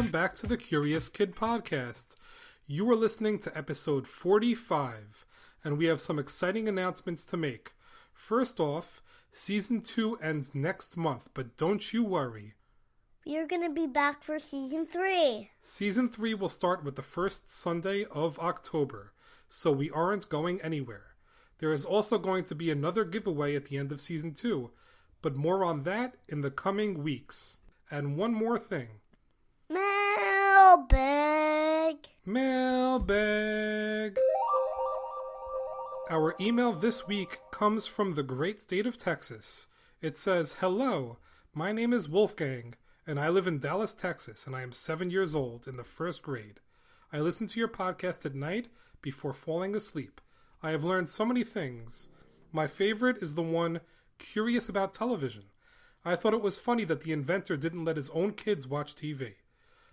welcome back to the Curious Kid Podcast. You are listening to episode 45, and we have some exciting announcements to make. First off, season 2 ends next month, but don't you worry. We are going to be back for season 3. Season 3 will start with the first Sunday of October, so we aren't going anywhere. There is also going to be another giveaway at the end of season 2, but more on that in the coming weeks. And one more thing. Mailbag. Mailbag. Our email this week comes from the great state of Texas. It says, "Hello, my name is Wolfgang, and I live in Dallas, Texas, and I am 7 years old in the first grade. I listen to your podcast at night before falling asleep. I have learned so many things. My favorite is the one, Curious About Television. I thought it was funny that the inventor didn't let his own kids watch TV.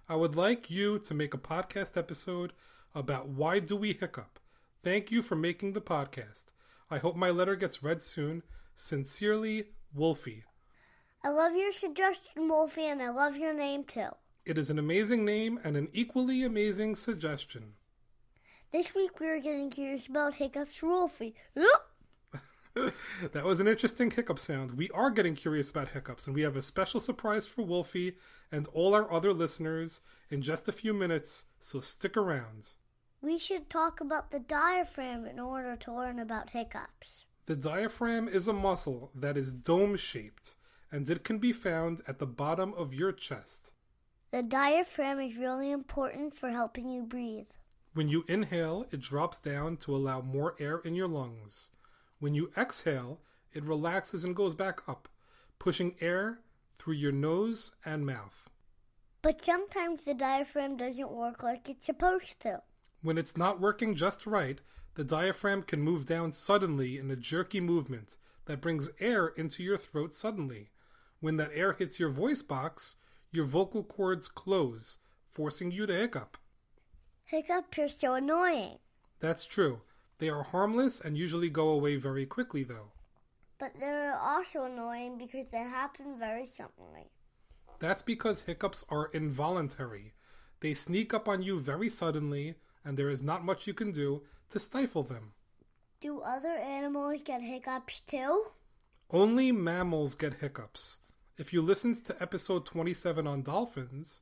I would like you to make a podcast episode about why do we hiccup. Thank you for making the podcast. I hope my letter gets read soon. Sincerely, Wolfie." I love your suggestion, Wolfie, and I love your name too. It is an amazing name and an equally amazing suggestion. This week we are getting curious about hiccups for Wolfie. That was an interesting hiccup sound. We are getting curious about hiccups, and we have a special surprise for Wolfie and all our other listeners in just a few minutes, so stick around. We should talk about the diaphragm in order to learn about hiccups. The diaphragm is a muscle that is dome-shaped, and it can be found at the bottom of your chest. The diaphragm is really important for helping you breathe. When you inhale, it drops down to allow more air in your lungs. When you exhale, it relaxes and goes back up, pushing air through your nose and mouth. But sometimes the diaphragm doesn't work like it's supposed to. When it's not working just right, the diaphragm can move down suddenly in a jerky movement that brings air into your throat suddenly. When that air hits your voice box, your vocal cords close, forcing you to hiccup. Hiccups are so annoying. That's true. They are harmless and usually go away very quickly, though. But they're also annoying because they happen very suddenly. That's because hiccups are involuntary. They sneak up on you very suddenly, and there is not much you can do to stifle them. Do other animals get hiccups too? Only mammals get hiccups. If you listened to episode 27 on dolphins,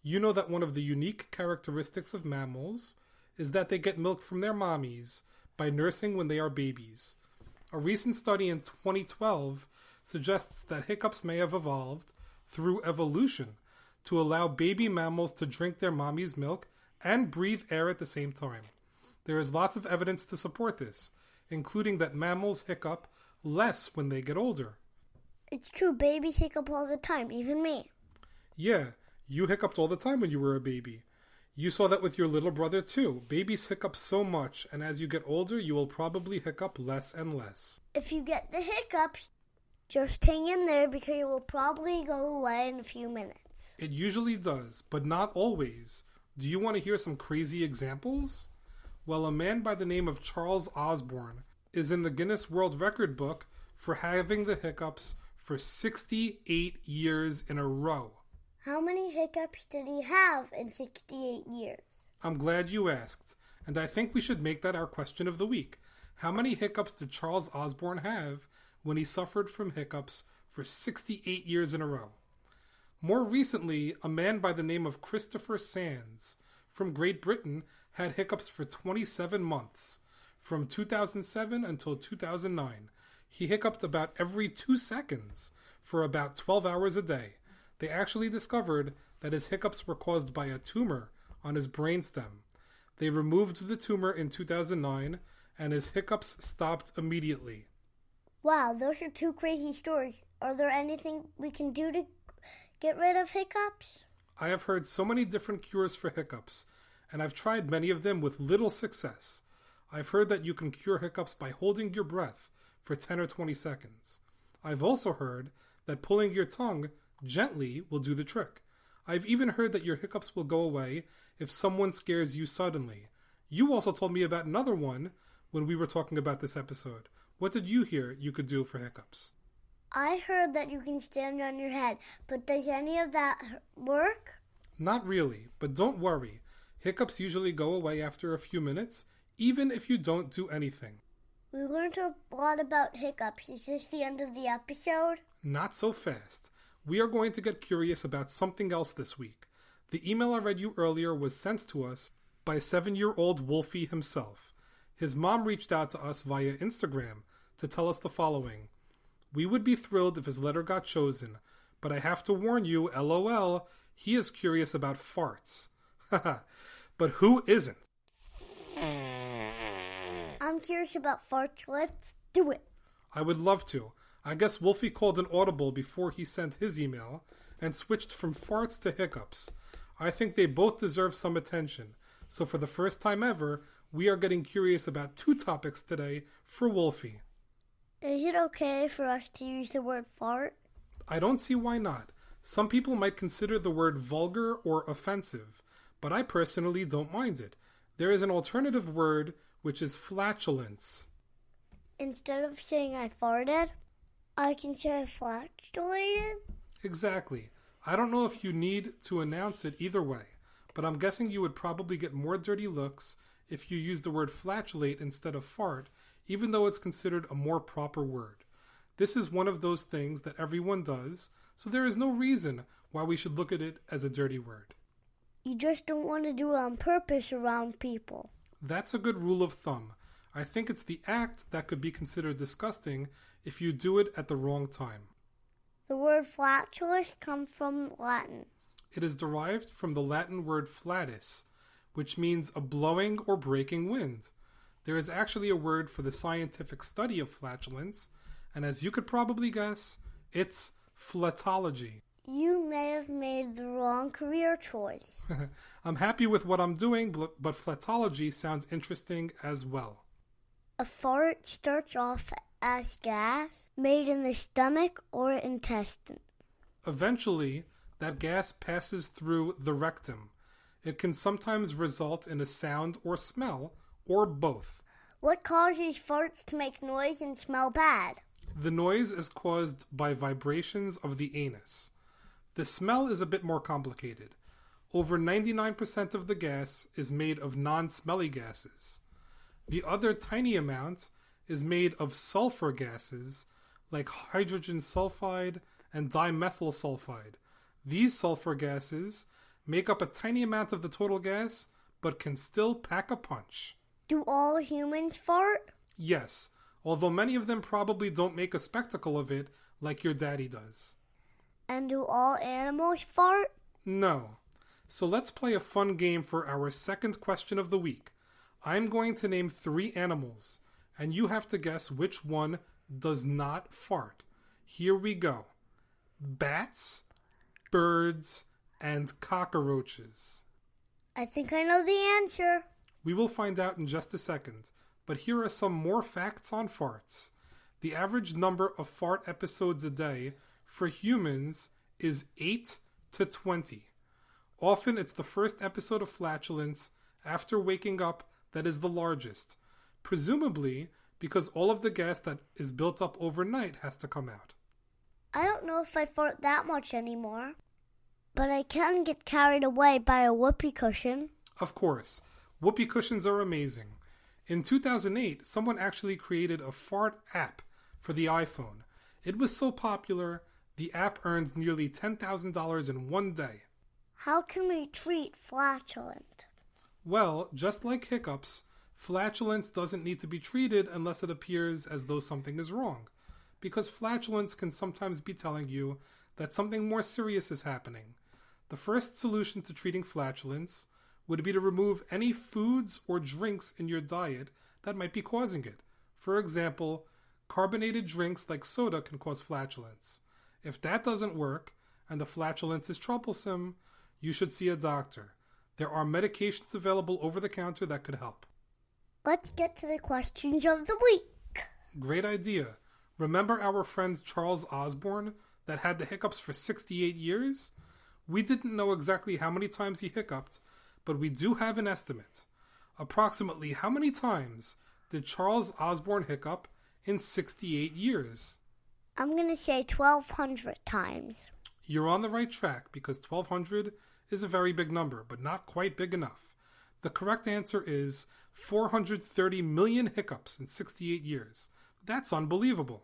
you know that one of the unique characteristics of mammals is that they get milk from their mommies by nursing when they are babies. A recent study in 2012 suggests that hiccups may have evolved through evolution to allow baby mammals to drink their mommy's milk and breathe air at the same time. There is lots of evidence to support this, including that mammals hiccup less when they get older. It's true, babies hiccup all the time, even me. Yeah, you hiccuped all the time when you were a baby. You saw that with your little brother too. Babies hiccup so much, and as you get older, you will probably hiccup less and less. If you get the hiccups, just hang in there because it will probably go away in a few minutes. It usually does, but not always. Do you want to hear some crazy examples? Well, a man by the name of Charles Osborne is in the Guinness World Record book for having the hiccups for 68 years in a row. How many hiccups did he have in 68 years? I'm glad you asked, and I think we should make that our question of the week. How many hiccups did Charles Osborne have when he suffered from hiccups for 68 years in a row? More recently, a man by the name of Christopher Sands from Great Britain had hiccups for 27 months. From 2007 until 2009, he hiccuped about every 2 seconds for about 12 hours a day. They actually discovered that his hiccups were caused by a tumor on his brainstem. They removed the tumor in 2009, and his hiccups stopped immediately. Wow, those are 2 crazy stories. Are there anything we can do to get rid of hiccups? I have heard so many different cures for hiccups, and I've tried many of them with little success. I've heard that you can cure hiccups by holding your breath for 10 or 20 seconds. I've also heard that pulling your tongue gently will do the trick. I've even heard that your hiccups will go away if someone scares you suddenly. You also told me about another one when we were talking about this episode. What did you hear you could do for hiccups? I heard that you can stand on your head, but does any of that work? Not really, but don't worry. Hiccups usually go away after a few minutes, even if you don't do anything. We learned a lot about hiccups. Is this the end of the episode? Not so fast. We are going to get curious about something else this week. The email I read you earlier was sent to us by 7-year-old Wolfie himself. His mom reached out to us via Instagram to tell us the following. We would be thrilled if his letter got chosen, but I have to warn you, LOL, he is curious about farts. Haha. But who isn't? I'm curious about farts. Let's do it. I would love to. I guess Wolfie called an audible before he sent his email and switched from farts to hiccups. I think they both deserve some attention. So for the first time ever, we are getting curious about 2 topics today for Wolfie. Is it okay for us to use the word fart? I don't see why not. Some people might consider the word vulgar or offensive, but I personally don't mind it. There is an alternative word, which is flatulence. Instead of saying I farted, I can say I flatulated? Exactly. I don't know if you need to announce it either way, but I'm guessing you would probably get more dirty looks if you use the word flatulate instead of fart, even though it's considered a more proper word. This is one of those things that everyone does, so there is no reason why we should look at it as a dirty word. You just don't want to do it on purpose around people. That's a good rule of thumb. I think it's the act that could be considered disgusting if you do it at the wrong time. The word flatulence comes from Latin. It is derived from the Latin word flatus, which means a blowing or breaking wind. There is actually a word for the scientific study of flatulence, and as you could probably guess, it's flatology. You may have made the wrong career choice. I'm happy with what I'm doing, but flatology sounds interesting as well. A fart starts off as gas made in the stomach or intestine. Eventually, that gas passes through the rectum. It can sometimes result in a sound or smell, or both. What causes farts to make noise and smell bad? The noise is caused by vibrations of the anus. The smell is a bit more complicated. Over 99% of the gas is made of non-smelly gases. The other tiny amount is made of sulfur gases like hydrogen sulfide and dimethyl sulfide. These sulfur gases make up a tiny amount of the total gas, but can still pack a punch. Do all humans fart? Yes, although many of them probably don't make a spectacle of it like your daddy does. And do all animals fart? No. So let's play a fun game for our second question of the week. I'm going to name 3 animals, and you have to guess which one does not fart. Here we go. Bats, birds, and cockroaches. I think I know the answer. We will find out in just a second, but here are some more facts on farts. The average number of fart episodes a day for humans is 8 to 20. Often it's the first episode of flatulence after waking up that is the largest, presumably because all of the gas that is built up overnight has to come out. I don't know if I fart that much anymore, but I can get carried away by a whoopee cushion. Of course, whoopee cushions are amazing. In 2008, someone actually created a fart app for the iPhone. It was so popular, the app earned nearly $10,000 in one day. How can we treat flatulence? Well, just like hiccups, flatulence doesn't need to be treated unless it appears as though something is wrong, because flatulence can sometimes be telling you that something more serious is happening. The first solution to treating flatulence would be to remove any foods or drinks in your diet that might be causing it. For example, carbonated drinks like soda can cause flatulence. If that doesn't work, and the flatulence is troublesome, you should see a doctor. There are medications available over the counter that could help. Let's get to the questions of the week. Great idea. Remember our friend Charles Osborne that had the hiccups for 68 years? We didn't know exactly how many times he hiccuped, but we do have an estimate. Approximately how many times did Charles Osborne hiccup in 68 years? I'm going to say 1,200 times. You're on the right track because 1,200 is a very big number, but not quite big enough. The correct answer is 430 million hiccups in 68 years. That's unbelievable.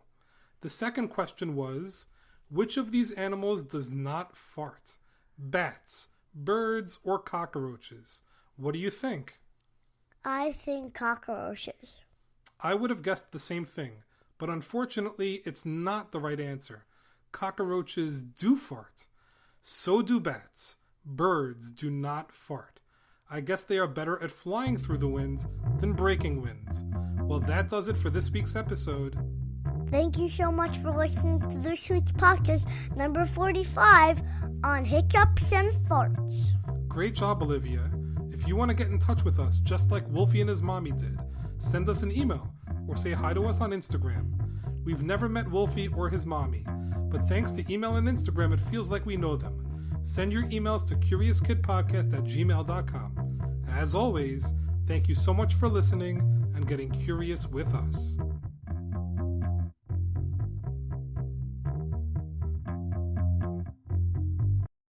The second question was, which of these animals does not fart? Bats, birds, or cockroaches? What do you think? I think cockroaches. I would have guessed the same thing, but unfortunately, it's not the right answer. Cockroaches do fart. So do bats. Birds do not fart. I guess they are better at flying through the wind than breaking wind. Well, that does it for this week's episode. Thank you so much for listening to this week's podcast, number 45, on hiccups and farts. Great job, Olivia. If you want to get in touch with us, just like Wolfie and his mommy did, send us an email or say hi to us on Instagram. We've never met Wolfie or his mommy, but thanks to email and Instagram, it feels like we know them. Send your emails to CuriousKidPodcast@gmail.com. As always, thank you so much for listening and getting curious with us.